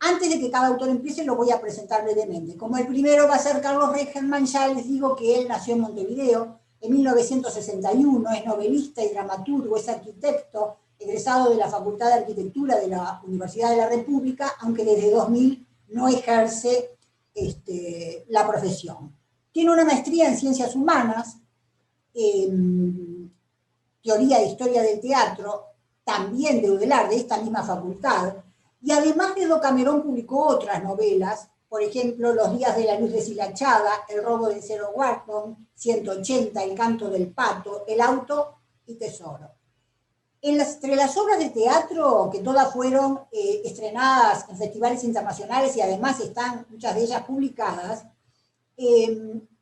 Antes de que cada autor empiece, lo voy a presentar brevemente. Como el primero va a ser Carlos Regerman, ya les digo que él nació en Montevideo en 1961, es novelista y dramaturgo, es arquitecto, egresado de la Facultad de Arquitectura de la Universidad de la República, aunque desde 2000 no ejerce la profesión. Tiene una maestría en Ciencias Humanas, Teoría de Historia del Teatro, también de UDELAR, de esta misma facultad, y además de Decamerón publicó otras novelas, por ejemplo, Los días de la luz deshilachada, El robo de Zero Wharton, 180, El canto del pato, El auto y Tesoro. Entre las obras de teatro, que todas fueron estrenadas en festivales internacionales y además están muchas de ellas publicadas,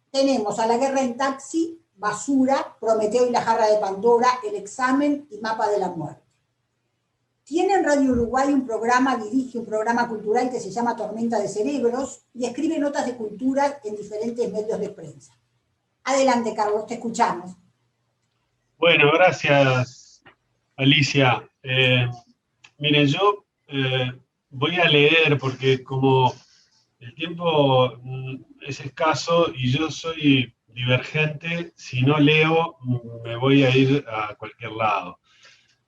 tenemos A la guerra en taxi, Basura, Prometeo y la jarra de Pandora, El examen y Mapa de la muerte. Tiene en Radio Uruguay dirige un programa cultural que se llama Tormenta de Cerebros y escribe notas de cultura en diferentes medios de prensa. Adelante, Carlos, te escuchamos. Bueno, gracias, Alicia. Miren, yo voy a leer porque como el tiempo es escaso y yo soy divergente, si no leo me voy a ir a cualquier lado.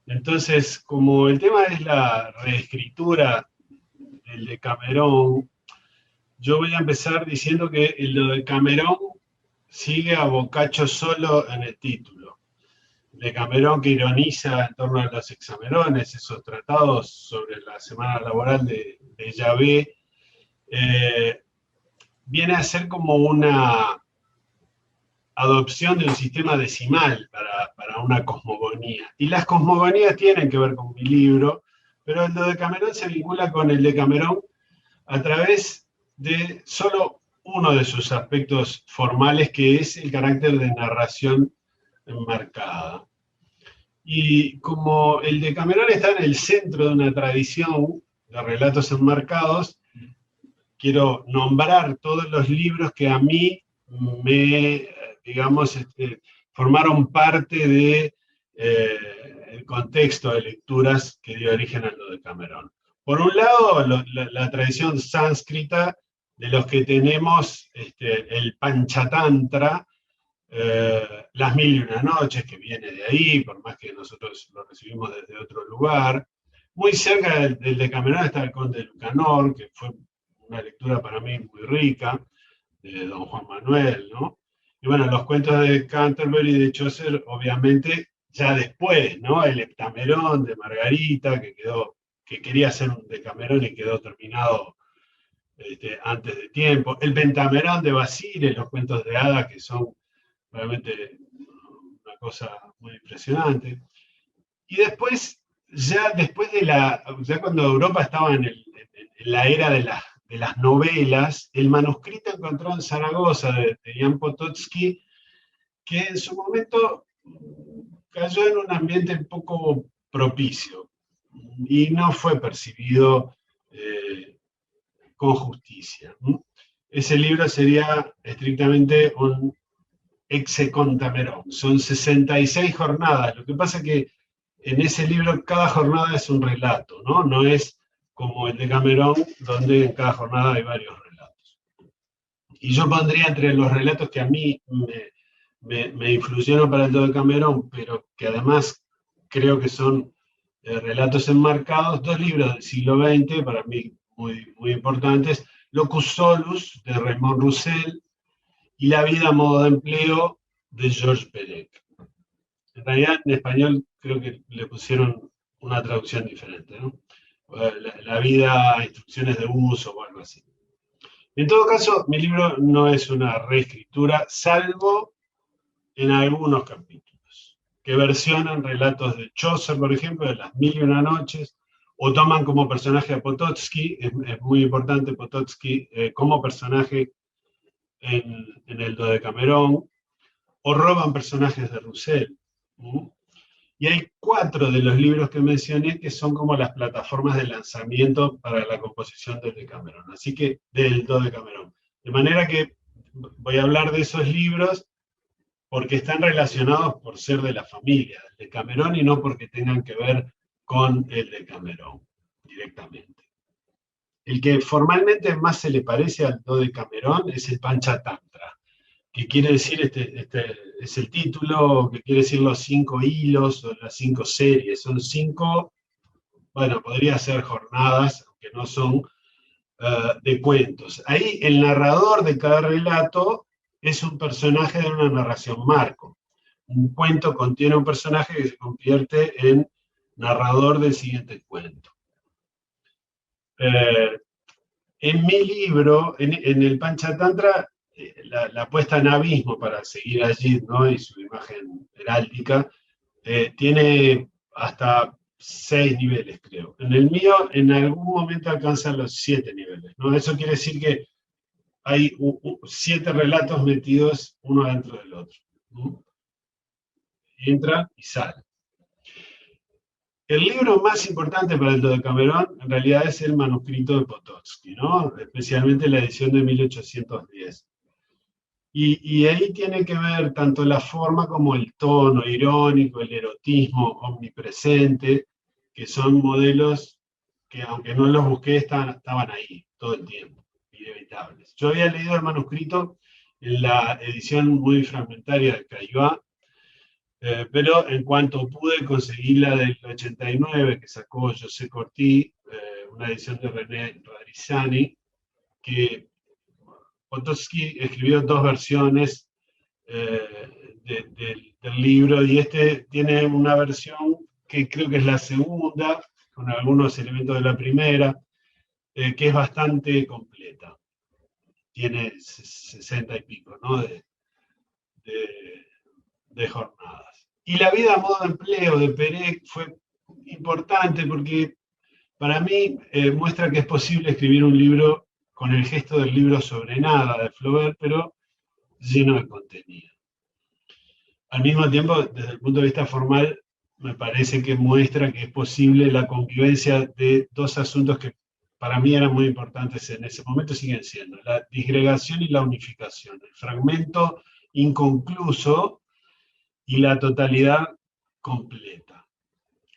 Entonces, como el tema es la reescritura del Decamerón, yo voy a empezar diciendo que el Decamerón sigue a Boccaccio solo en el título. Decamerón que ironiza en torno a los hexamerones, esos tratados sobre la semana laboral de Yahvé, viene a ser como una adopción de un sistema decimal para una cosmogonía. Y las cosmogonías tienen que ver con mi libro, pero el Decamerón se vincula con el Decamerón a través de solo uno de sus aspectos formales, que es el carácter de narración enmarcada. Y como el Decamerón está en el centro de una tradición de relatos enmarcados, quiero nombrar todos los libros que a mí digamos, formaron parte de el contexto de lecturas que dio origen a lo de Decamerón. Por un lado, la tradición sánscrita, de los que tenemos el Panchatantra, Las Mil y Una Noches, que viene de ahí, por más que nosotros lo recibimos desde otro lugar. Muy cerca del Decamerón está el Conde de Lucanor, que fue una lectura para mí muy rica, de don Juan Manuel, ¿no? Y bueno, los cuentos de Canterbury y de Chaucer, obviamente, ya después, ¿no? El Heptamerón de Margarita, que quería hacer un Decamerón y quedó terminado antes de tiempo. El Pentamerón de Basile, los cuentos de hadas, que son realmente una cosa muy impresionante. Y después, ya cuando Europa estaba en la era de las novelas, el manuscrito encontrado en Zaragoza de Jan Potocki, que en su momento cayó en un ambiente un poco propicio y no fue percibido con justicia. Ese libro sería estrictamente un hexacontamerón, son 66 jornadas. Lo que pasa es que en ese libro cada jornada es un relato, ¿no? No es como el Decamerón, donde en cada jornada hay varios relatos. Y yo pondría entre los relatos que a mí me influyeron para el Decamerón, pero que además creo que son relatos enmarcados, dos libros del siglo XX, para mí muy, muy importantes, Locus Solus, de Raymond Roussel, y La vida a modo de empleo, de Georges Perec. En realidad, en español creo que le pusieron una traducción diferente, ¿no? La vida, instrucciones de uso o algo así. En todo caso, mi libro no es una reescritura, salvo en algunos capítulos, que versionan relatos de Chaucer, por ejemplo, de Las Mil y Una Noches, o toman como personaje a Potocki, es muy importante Potocki como personaje en el Dodecamerón, o roban personajes de Roussel. Y hay 4 de los libros que mencioné que son como las plataformas de lanzamiento para la composición del Decamerón, así que del Dodecamerón. De manera que voy a hablar de esos libros porque están relacionados por ser de la familia del Decamerón y no porque tengan que ver con el Decamerón directamente. el que formalmente más se le parece al Dodecamerón es el Panchatantra, que quiere decir, este es el título, que quiere decir los 5 hilos o las 5 series. Son 5, bueno, podría ser jornadas, aunque no son, de cuentos. Ahí el narrador de cada relato es un personaje de una narración marco. Un cuento contiene un personaje que se convierte en narrador del siguiente cuento. En mi libro, en el Panchatantra, la puesta en abismo para seguir allí, ¿no? Y su imagen heráldica, tiene hasta 6 niveles, creo. En el mío, en algún momento alcanzan los 7 niveles, ¿no? Eso quiere decir que hay 7 relatos metidos uno dentro del otro, ¿no? Entra y sale. El libro más importante para el Dodecamerón en realidad es el manuscrito de Potocki, ¿no? Especialmente la edición de 1810. Y ahí tiene que ver tanto la forma como el tono irónico, el erotismo omnipresente, que son modelos que aunque no los busqué estaban ahí todo el tiempo, inevitables. Yo había leído el manuscrito en la edición muy fragmentaria de Caillou, pero en cuanto pude conseguir la del 89 que sacó José Cortí, una edición de René Radrizzani, que Potocki escribió 2 versiones del libro, y este tiene una versión que creo que es la segunda, con algunos elementos de la primera, que es bastante completa. Tiene 60 y pico, ¿no? de jornadas. Y la vida a modo de empleo de Perec fue importante porque para mí muestra que es posible escribir un libro con el gesto del libro sobre nada de Flaubert, pero lleno de contenido. Al mismo tiempo, desde el punto de vista formal, me parece que muestra que es posible la convivencia de 2 asuntos que para mí eran muy importantes en ese momento, siguen siendo la disgregación y la unificación, el fragmento inconcluso y la totalidad completa.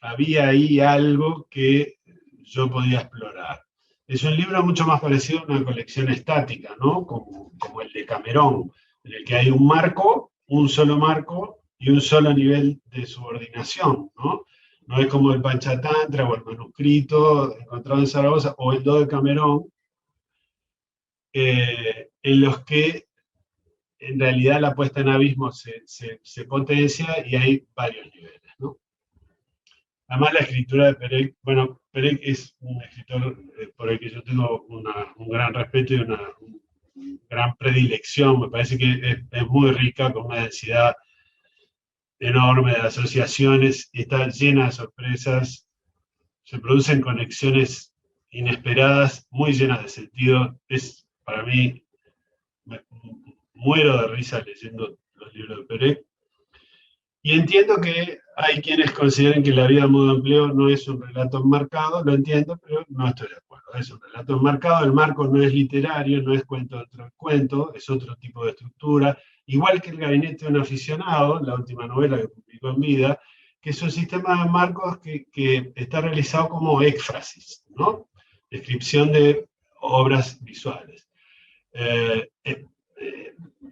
Había ahí algo que yo podía explorar. Es un libro mucho más parecido a una colección estática, ¿no? Como el de Camerón, en el que hay un marco, un solo marco y un solo nivel de subordinación, ¿no? No es como el Panchatantra o el manuscrito encontrado en Zaragoza o el Dodecamerón, en los que en realidad la puesta en abismo se potencia y hay varios niveles, ¿no? Además, la escritura de Perec, bueno, Perec es un escritor por el que yo tengo un gran respeto y una gran predilección. Me parece que es muy rica, con una densidad enorme de asociaciones, y está llena de sorpresas. Se producen conexiones inesperadas, muy llenas de sentido. Es, para mí, muero de risa leyendo los libros de Perec. Y entiendo que hay quienes consideren que La vida a modo de empleo no es un relato enmarcado, lo entiendo, pero no estoy de acuerdo. Es un relato enmarcado, el marco no es literario, no es cuento dentro del cuento, es otro tipo de estructura, igual que El gabinete de un aficionado, la última novela que publicó en vida, que es un sistema de marcos que está realizado como éfrasis, ¿no? Descripción de obras visuales.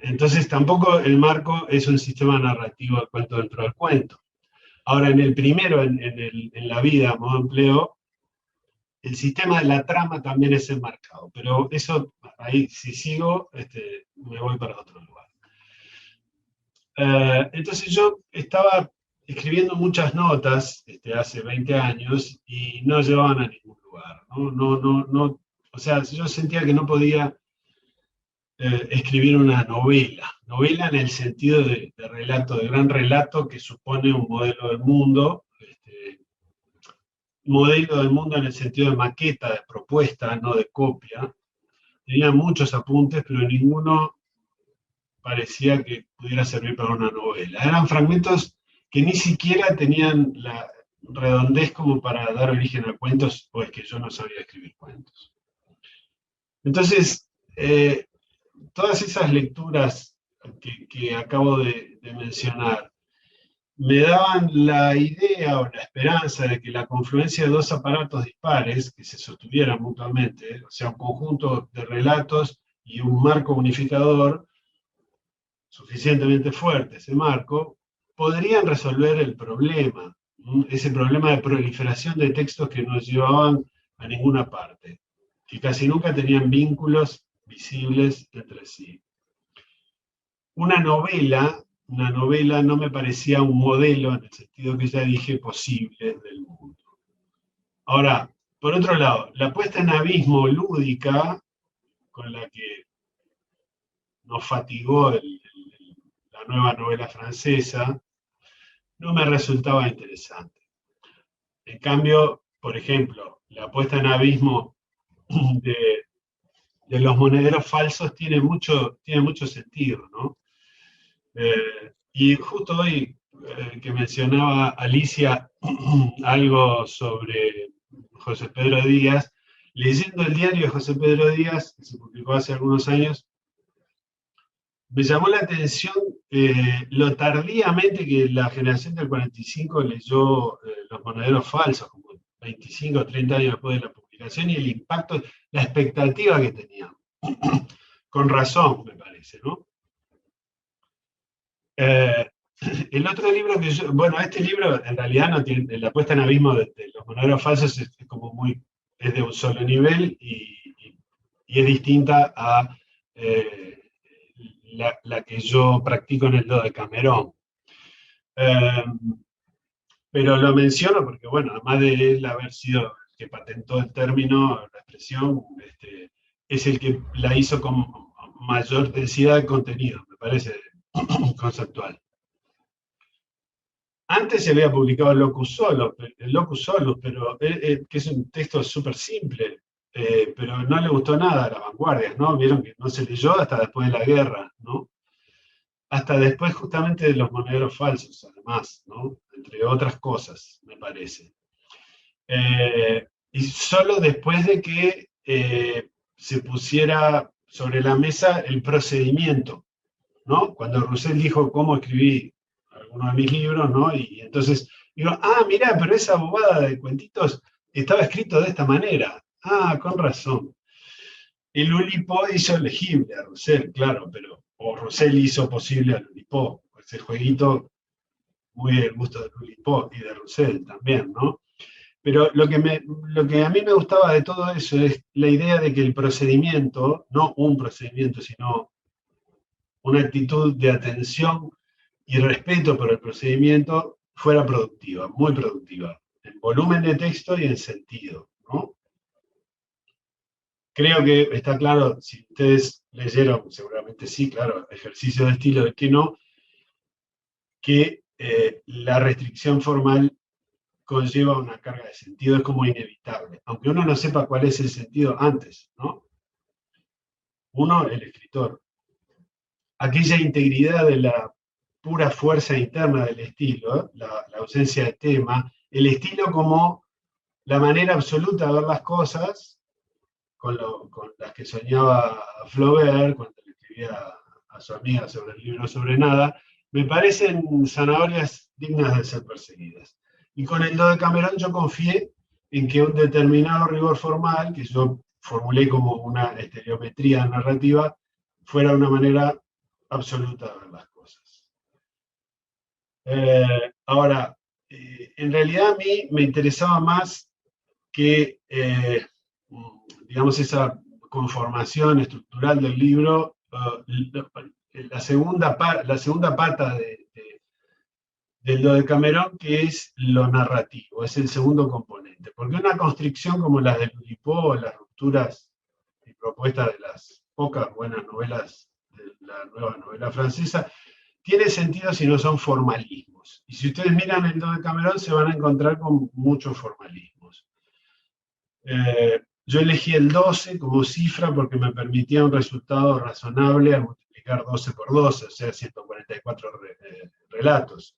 Entonces tampoco el marco es un sistema narrativo de cuento dentro del cuento. Ahora, en el primero, en La vida a modo de empleo, el sistema de la trama también es enmarcado, pero eso, ahí si sigo, me voy para otro lugar. Entonces yo estaba escribiendo muchas notas hace 20 años y no llevaban a ningún lugar, ¿no? O sea, yo sentía que no podía escribir una novela en el sentido de relato, de gran relato que supone un modelo del mundo, modelo del mundo en el sentido de maqueta, de propuesta, no de copia. Tenía muchos apuntes, pero ninguno parecía que pudiera servir para una novela. Eran fragmentos que ni siquiera tenían la redondez como para dar origen a cuentos, o es que yo no sabía escribir cuentos. Entonces, todas esas lecturas que acabo de mencionar, me daban la idea o la esperanza de que la confluencia de dos aparatos dispares que se sostuvieran mutuamente, o sea, un conjunto de relatos y un marco unificador suficientemente fuerte, ese marco, podrían resolver el problema, ese problema de proliferación de textos que nos llevaban a ninguna parte, que casi nunca tenían vínculos visibles entre sí. Una novela no me parecía un modelo, en el sentido que ya dije, posible del mundo. Ahora, por otro lado, la puesta en abismo lúdica, con la que nos fatigó la nueva novela francesa, no me resultaba interesante. En cambio, por ejemplo, la puesta en abismo de los monederos falsos tiene mucho sentido, ¿no? Y justo hoy que mencionaba Alicia algo sobre José Pedro Díaz, leyendo el diario de José Pedro Díaz, que se publicó hace algunos años, me llamó la atención lo tardíamente que la generación del 45 leyó Los monederos falsos, como 25 o 30 años después de la publicación, y el impacto, la expectativa que tenían. Con razón, me parece, ¿no? El otro libro que yo, bueno, este libro en realidad no tiene, la puesta en abismo de los monederos falsos es como muy, es de un solo nivel y es distinta a la que yo practico en el Dodecamerón. Pero lo menciono porque, bueno, además de él haber sido el que patentó el término, la expresión, es el que la hizo con mayor densidad de contenido, me parece conceptual. Antes se había publicado el Locus Solus, pero que es un texto súper simple, pero no le gustó nada a las vanguardias, ¿no? Vieron que no se leyó hasta después de la guerra, ¿no? Hasta después justamente de los monederos falsos, además, ¿no? Entre otras cosas, me parece. Y solo después de que se pusiera sobre la mesa el procedimiento, ¿no? Cuando Roussel dijo cómo escribí algunos de mis libros, ¿no? Y entonces digo, mirá, pero esa bobada de cuentitos estaba escrito de esta manera. Con razón. El Oulipo hizo legible a Roussel, claro, o Roussel hizo posible al Oulipo, ese jueguito muy del gusto de Oulipo y de Roussel también, ¿no? Pero lo que a mí me gustaba de todo eso es la idea de que el procedimiento, no un procedimiento, sino una actitud de atención y respeto por el procedimiento fuera productiva, muy productiva, en volumen de texto y en sentido, ¿no? Creo que está claro, si ustedes leyeron, seguramente sí, claro, Ejercicio de estilo, de que no, que la restricción formal conlleva una carga de sentido, es como inevitable, aunque uno no sepa cuál es el sentido antes, ¿no? Uno, el escritor. Aquella integridad de la pura fuerza interna del estilo, la ausencia de tema, el estilo como la manera absoluta de ver las cosas, con las que soñaba Flaubert cuando le escribía a su amiga sobre el libro sobre nada, me parecen zanahorias dignas de ser perseguidas. Y con el Dodecamerón yo confié en que un determinado rigor formal, que yo formulé como una estereometría narrativa, fuera una manera absoluta de ver las cosas. Ahora, en realidad a mí me interesaba más que, digamos, esa conformación estructural del libro, la segunda pata del Dodecamerón, que es lo narrativo, es el segundo componente. Porque una constricción como la del Oulipo, las rupturas y propuestas de las pocas buenas novelas de la nueva novela francesa, tiene sentido si no son formalismos. Y si ustedes miran el Dodecamerón se van a encontrar con muchos formalismos. Yo elegí el 12 como cifra porque me permitía un resultado razonable al multiplicar 12 por 12, o sea, 144 relatos.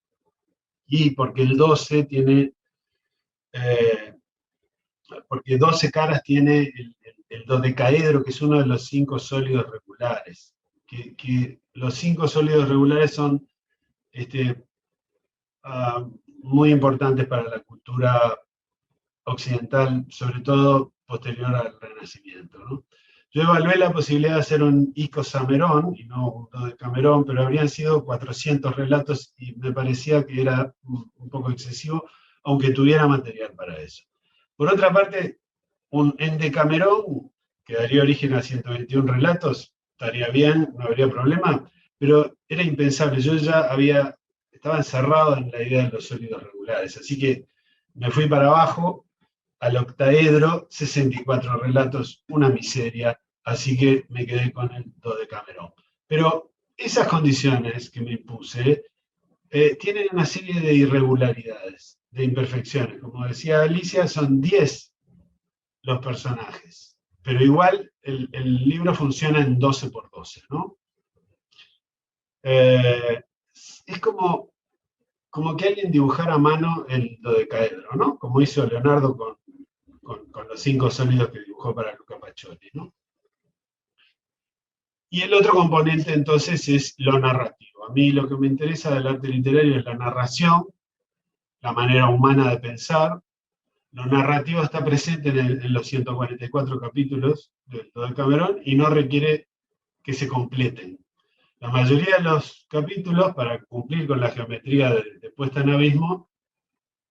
Y porque el 12 tiene, porque 12 caras tiene el dodecaedro, que es uno de los 5 sólidos regulares. Que los 5 sólidos regulares son muy importantes para la cultura occidental, sobre todo posterior al Renacimiento, ¿no? Yo evalué la posibilidad de hacer un icosamerón, y no un dodecamerón, pero habrían sido 400 relatos y me parecía que era un poco excesivo, aunque tuviera material para eso. Por otra parte, un endecamerón, que daría origen a 121 relatos, estaría bien, no habría problema, pero era impensable. Yo ya estaba encerrado en la idea de los sólidos regulares, así que me fui para abajo al octaedro, 64 relatos, una miseria, así que me quedé con el dodecamerón. Pero esas condiciones que me impuse tienen una serie de irregularidades, de imperfecciones. Como decía Alicia, son 10 los personajes, pero igual el libro funciona en 12 por 12, ¿no? Es como que alguien dibujara a mano el dodecaedro, ¿no? Como hizo Leonardo con los 5 sólidos que dibujó para Luca Pacioli, ¿no? Y el otro componente entonces es lo narrativo. A mí lo que me interesa del arte literario es la narración, la manera humana de pensar. Lo narrativo está presente en los 144 capítulos del Dodecamerón y no requiere que se completen. La mayoría de los capítulos, para cumplir con la geometría de puesta en abismo,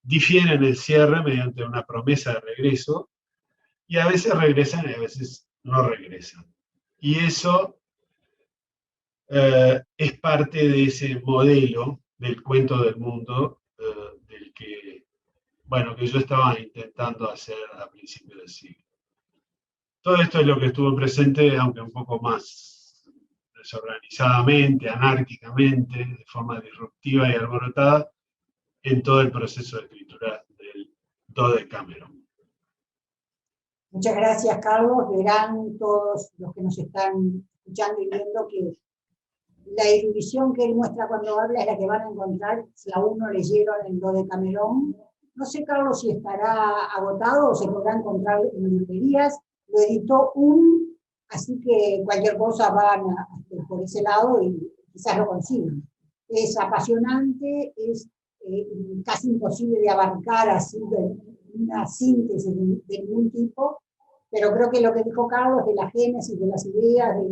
difieren el cierre mediante una promesa de regreso, y a veces regresan y a veces no regresan. Y eso es parte de ese modelo del cuento del mundo del que, bueno, que yo estaba intentando hacer a principios del siglo. Todo esto es lo que estuvo presente, aunque un poco más desorganizadamente, anárquicamente, de forma disruptiva y alborotada, en todo el proceso de escritura del Dodecamerón. Muchas gracias, Carlos. Verán todos los que nos están escuchando y viendo que la erudición que él muestra cuando habla es la que van a encontrar si a uno leyeron el Dodecamerón. No sé, Carlos, si estará agotado o se podrá encontrar en librerías. Lo editó así que cualquier cosa van por ese lado y quizás lo consigan. Es apasionante, es casi imposible de abarcar así una síntesis de ningún tipo, pero creo que lo que dijo Carlos de la génesis, de las ideas, de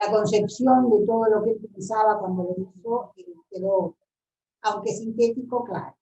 la concepción de todo lo que él pensaba cuando lo hizo, quedó, aunque sintético, claro.